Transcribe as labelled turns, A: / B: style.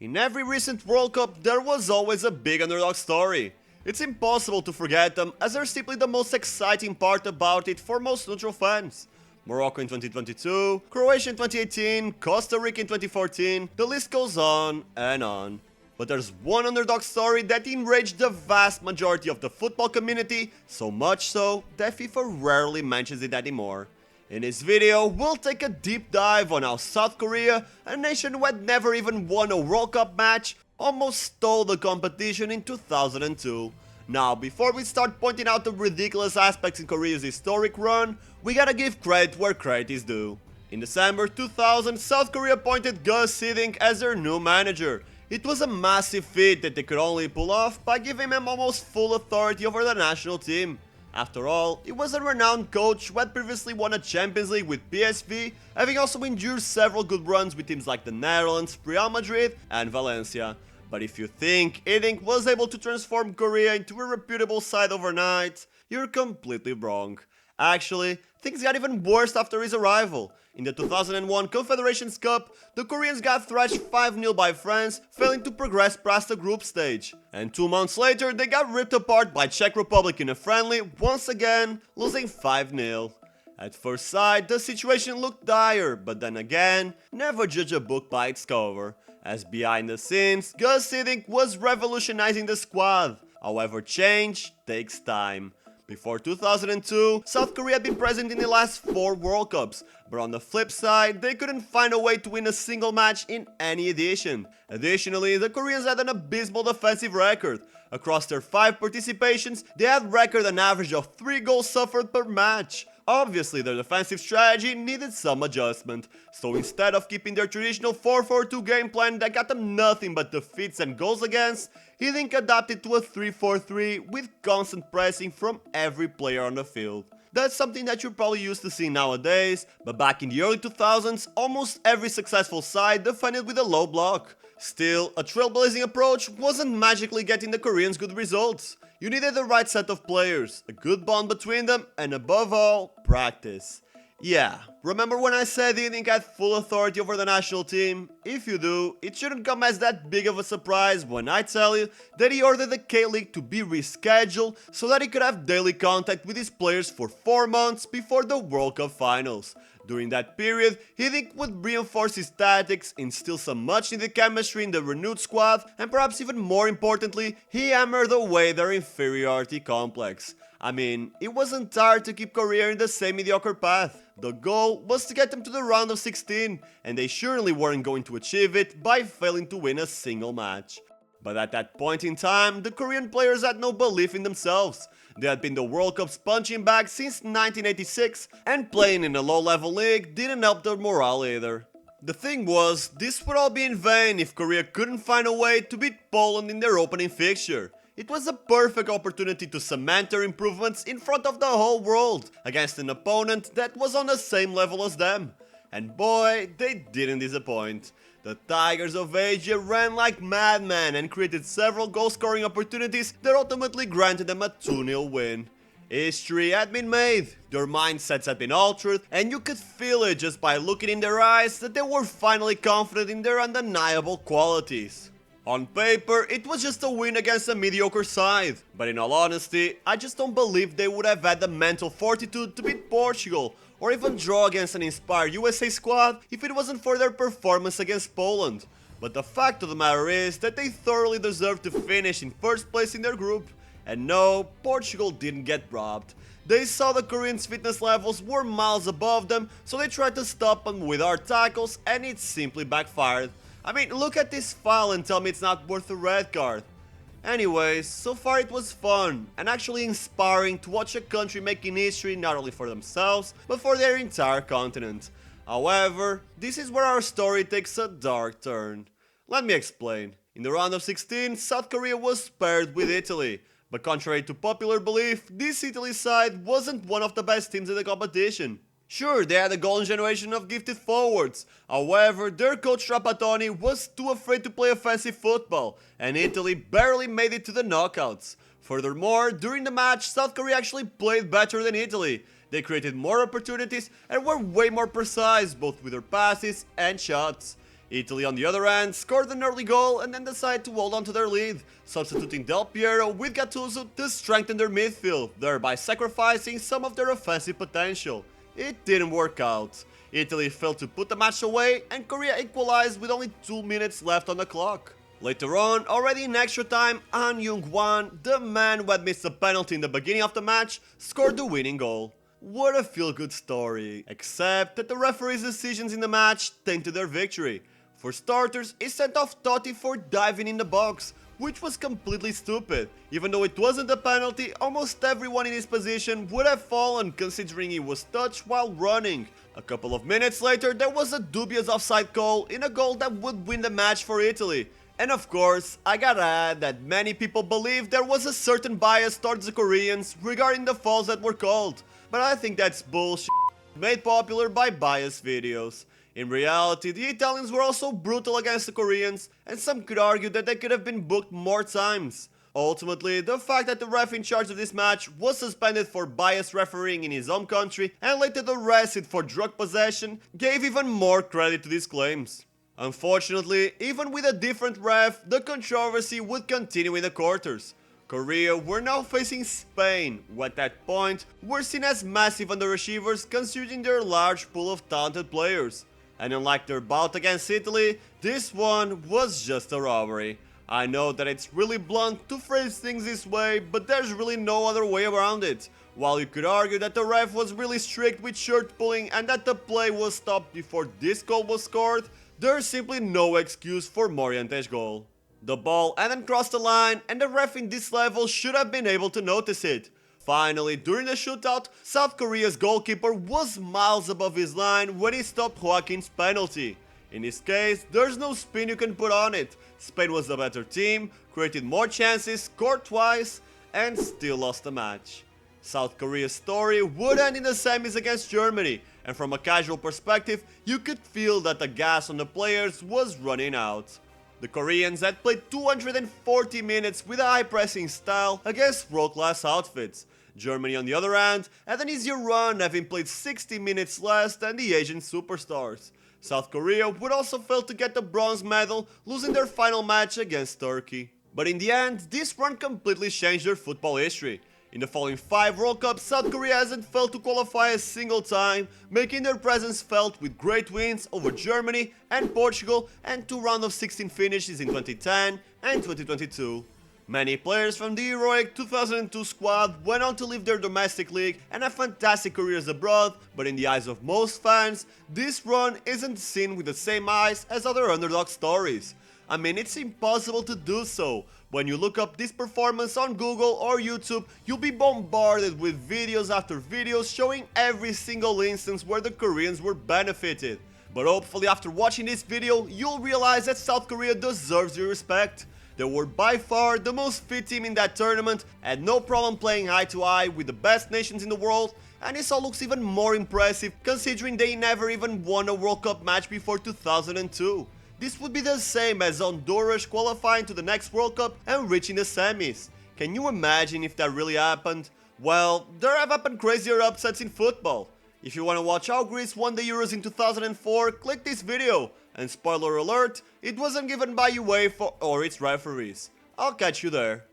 A: In every recent World Cup, there was always a big underdog story. It's impossible to forget them, as they're simply the most exciting part about it for most neutral fans. Morocco in 2022, Croatia in 2018, Costa Rica in 2014, the list goes on and on. But there's one underdog story that enraged the vast majority of the football community, so much so that FIFA rarely mentions it anymore. In this video, we'll take a deep dive on how South Korea, a nation who had never even won a World Cup match, almost stole the competition in 2002. Now, before we start pointing out the ridiculous aspects in Korea's historic run, we gotta give credit where credit is due. In December 2000, South Korea appointed Hiddink as their new manager. It was a massive feat that they could only pull off by giving him almost full authority over the national team. After all, he was a renowned coach who had previously won a Champions League with PSV, having also endured several good runs with teams like the Netherlands, Real Madrid and Valencia. But if you think Hiddink was able to transform Korea into a reputable side overnight, you're completely wrong. Actually, things got even worse after his arrival. In the 2001 Confederations Cup, the Koreans got thrashed 5-0 by France, failing to progress past the group stage. And 2 months later, they got ripped apart by Czech Republic in a friendly, once again, losing 5-0. At first sight, the situation looked dire, but then again, never judge a book by its cover. As behind the scenes, Hiddink was revolutionizing the squad. However, change takes time. Before 2002, South Korea had been present in the last 4 World Cups, but on the flip side, they couldn't find a way to win a single match in any edition. Additionally, the Koreans had an abysmal defensive record. Across their 5 participations, they had recorded an average of 3 goals suffered per match. Obviously, their defensive strategy needed some adjustment, so instead of keeping their traditional 4-4-2 game plan that got them nothing but defeats and goals against, Hiddink adapted to a 3-4-3 with constant pressing from every player on the field. That's something that you're probably used to seeing nowadays, but back in the early 2000s, almost every successful side defended with a low block. Still, a trailblazing approach wasn't magically getting the Koreans good results. You needed the right set of players, a good bond between them, and above all, practice. Yeah, remember when I said Hiddink had full authority over the national team? If you do, it shouldn't come as that big of a surprise when I tell you that he ordered the K-League to be rescheduled so that he could have daily contact with his players for 4 months before the World Cup finals. During that period, Hiddink would reinforce his tactics, instill some much-needed chemistry in the renewed squad, and perhaps even more importantly, he hammered away their inferiority complex. I mean, it wasn't hard to keep Korea in the same mediocre path. The goal was to get them to the round of 16, and they surely weren't going to achieve it by failing to win a single match. But at that point in time, the Korean players had no belief in themselves. They had been the World Cup's punching bag since 1986, and playing in a low-level league didn't help their morale either. The thing was, this would all be in vain if Korea couldn't find a way to beat Poland in their opening fixture. It was a perfect opportunity to cement their improvements in front of the whole world, against an opponent that was on the same level as them. And boy, they didn't disappoint. The Tigers of Asia ran like madmen and created several goal-scoring opportunities that ultimately granted them a 2-0 win. History had been made, their mindsets had been altered, and you could feel it just by looking in their eyes that they were finally confident in their undeniable qualities. On paper, it was just a win against a mediocre side, but in all honesty, I just don't believe they would have had the mental fortitude to beat Portugal, or even draw against an inspired USA squad if it wasn't for their performance against Poland. But the fact of the matter is that they thoroughly deserved to finish in first place in their group. And no, Portugal didn't get robbed. They saw the Koreans' fitness levels were miles above them, so they tried to stop them with hard tackles, and it simply backfired. I mean, look at this foul and tell me it's not worth a red card. Anyways, so far it was fun and actually inspiring to watch a country making history not only for themselves, but for their entire continent. However, this is where our story takes a dark turn. Let me explain. In the round of 16, South Korea was paired with Italy. But contrary to popular belief, this Italy side wasn't one of the best teams in the competition. Sure, they had a golden generation of gifted forwards, however, their coach Trapattoni was too afraid to play offensive football, and Italy barely made it to the knockouts. Furthermore, during the match, South Korea actually played better than Italy. They created more opportunities and were way more precise both with their passes and shots. Italy, on the other hand, scored an early goal and then decided to hold on to their lead, substituting Del Piero with Gattuso to strengthen their midfield, thereby sacrificing some of their offensive potential. It didn't work out. Italy failed to put the match away and Korea equalized with only 2 minutes left on the clock. Later on, already in extra time, Han Jung-hwan, the man who had missed a penalty in the beginning of the match, scored the winning goal. What a feel-good story, except that the referee's decisions in the match tainted their victory. For starters, he sent off Totti for diving in the box, which was completely stupid. Even though it wasn't a penalty, almost everyone in his position would have fallen considering he was touched while running. A couple of minutes later, there was a dubious offside call in a goal that would win the match for Italy. And of course, I gotta add that many people believe there was a certain bias towards the Koreans regarding the fouls that were called, but I think that's bullshit made popular by biased videos. In reality, the Italians were also brutal against the Koreans, and some could argue that they could have been booked more times. Ultimately, the fact that the ref in charge of this match was suspended for biased refereeing in his home country and later arrested for drug possession gave even more credit to these claims. Unfortunately, even with a different ref, the controversy would continue in the quarters. Korea were now facing Spain, who at that point were seen as massive underachievers considering their large pool of talented players. And unlike their bout against Italy, this one was just a robbery. I know that it's really blunt to phrase things this way, but there's really no other way around it. While you could argue that the ref was really strict with shirt pulling and that the play was stopped before this goal was scored, there's simply no excuse for Moriente's goal. The ball hadn't crossed the line and the ref in this level should have been able to notice it. Finally, during the shootout, South Korea's goalkeeper was miles above his line when he stopped Joaquin's penalty. In this case, there's no spin you can put on it. Spain was the better team, created more chances, scored twice, and still lost the match. South Korea's story would end in the semis against Germany, and from a casual perspective, you could feel that the gas on the players was running out. The Koreans had played 240 minutes with a high-pressing style against world-class outfits. Germany, on the other hand, had an easier run, having played 60 minutes less than the Asian superstars. South Korea would also fail to get the bronze medal, losing their final match against Turkey. But in the end, this run completely changed their football history. In the following 5 World Cups, South Korea hasn't failed to qualify a single time, making their presence felt with great wins over Germany and Portugal and 2 round of 16 finishes in 2010 and 2022. Many players from the heroic 2002 squad went on to leave their domestic league and have fantastic careers abroad, but in the eyes of most fans, this run isn't seen with the same eyes as other underdog stories. I mean, it's impossible to do so. When you look up this performance on Google or YouTube, you'll be bombarded with videos after videos showing every single instance where the Koreans were benefited. But hopefully after watching this video, you'll realize that South Korea deserves your respect. They were by far the most fit team in that tournament, had no problem playing eye to eye with the best nations in the world, and this all looks even more impressive considering they never even won a World Cup match before 2002. This would be the same as Honduras qualifying to the next World Cup and reaching the semis. Can you imagine if that really happened? Well, there have happened crazier upsets in football. If you want to watch how Greece won the Euros in 2004, click this video. And spoiler alert, it wasn't given by UEFA or its referees. I'll catch you there.